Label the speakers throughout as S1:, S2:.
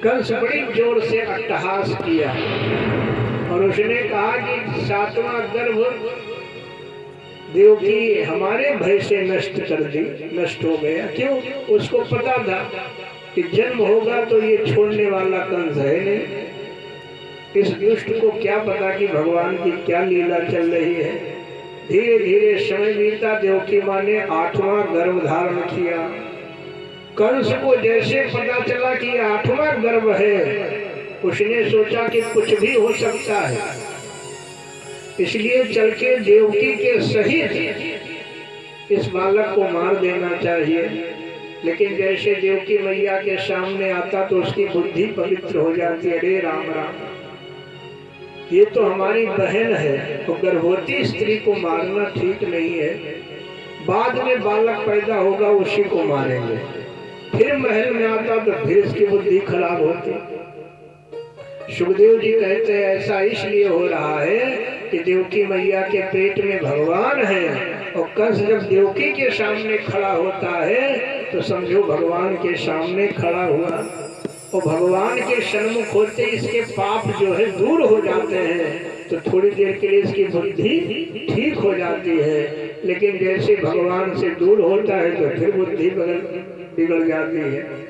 S1: कंस बड़ी जोर से अट्टहास किया और उसने कहा कि सातवां गर्भ देवकी हमारे भय से नष्ट हो गया। क्यों? उसको पता था कि जन्म होगा तो ये छोड़ने वाला कंस है नहीं। इस दुष्ट को क्या पता कि भगवान की क्या लीला चल रही है। धीरे धीरे समय बीता, देवकी माँ ने 8वां गर्भ धारण किया। कंस को जैसे पता चला कि 8वां गर्भ है, उसने सोचा कि कुछ भी हो सकता है, इसलिए चल के देवकी के सहित इस बालक को मार देना चाहिए। लेकिन जैसे देवकी मैया के सामने आता तो उसकी बुद्धि पवित्र हो जाती है। अरे राम राम, ये तो हमारी बहन है, तो गर्भवती स्त्री को मारना ठीक नहीं है। बाद में बालक पैदा होगा, उसी को मारेंगे। फिर महल में आता तो फिर इसकी बुद्धि खराब होती। सुखदेव जी कहते हैं ऐसा इसलिए हो रहा है कि देवकी मैया के पेट में भगवान है, और कंस जब देवकी के सामने खड़ा होता है तो समझो भगवान के सामने खड़ा हुआ, और भगवान के सन्मुख होते इसके पाप जो है दूर हो जाते हैं। तो थोड़ी देर के लिए इसकी बुद्धि ठीक हो जाती है, लेकिन जैसे भगवान से दूर होता है तो फिर बुद्धि बिगड़ जाती है।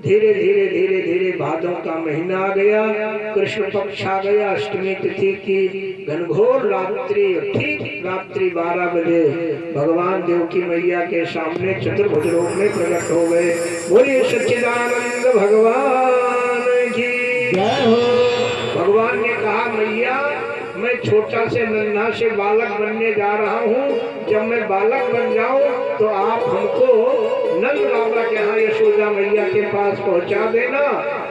S1: धीरे धीरे धीरे धीरे भादों का महीना आ गया, कृष्ण पक्ष आ गया, अष्टमी तिथि की घनघोर रात्रि। ठीक रात्रि 12 बजे भगवान देवकी मैया के सामने चतुर्भुज रूप में प्रकट हो गए। बोलिए सच्चिदानंद भगवान की जय हो। भगवान ने कहा मैया, मैं छोटा से नन्हा से बालक बनने जा रहा हूँ। जब मैं बालक बन जाऊं तो आप हमको नंद बाबा के यहाँ यशोदा मैया के पास पहुँचा देना,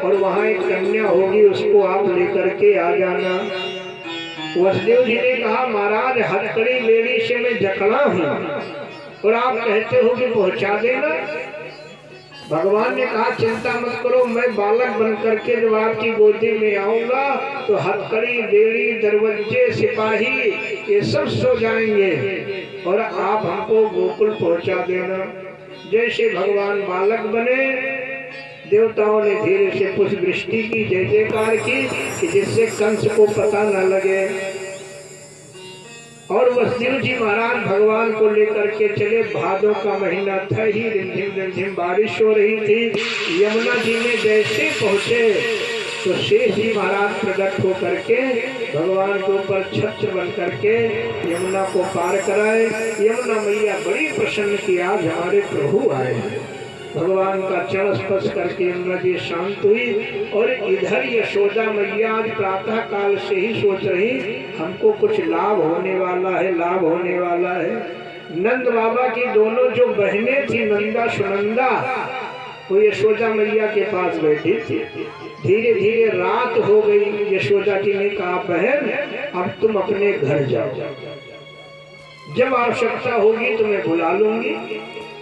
S1: और वहाँ एक कन्या होगी, उसको आप लेकर के आ जाना। वसुदेव जी ने कहा महाराज, हथकड़ी लेडी से मैं जकड़ा हूँ और आप कहते हो कि पहुँचा देना। भगवान ने कहा चिंता मत करो, मैं बालक बन करके जब आपकी गोदी में आऊंगा तो हथकड़ी बेड़ी दरवाजे सिपाही ये सब सो जाएंगे और आप हमको गोकुल पहुंचा देना। जैसे भगवान बालक बने, देवताओं ने धीरे से पुष्प वृष्टि की, जय जयकार की कि जिससे कंस को पता न लगे। और वसुदेव जी महाराज भगवान को लेकर के चले। भादों का महीना था ही, रिमझिम बारिश हो रही थी। यमुना जी में जैसे पहुंचे तो शेष जी महाराज प्रकट हो करके भगवान के ऊपर छत्र बन करके यमुना को पार कराए। यमुना मैया बड़ी प्रसन्न की, आज हमारे प्रभु आए हैं। भगवान का चरण स्पर्श करके यमुना जी शांत हुई। और इधर यशोदा मैया आज प्रातः काल से ही सोच रही हमको कुछ लाभ होने वाला है, लाभ होने वाला है। नंद बाबा की दोनों जो बहनें थी, नंदा सुनंदा, वो यशोदा मैया के पास बैठी थी। धीरे धीरे रात हो गई। यशोदा जी ने कहा बहन अब तुम अपने घर जाओ, जब आवश्यकता होगी तो मैं बुला लूंगी।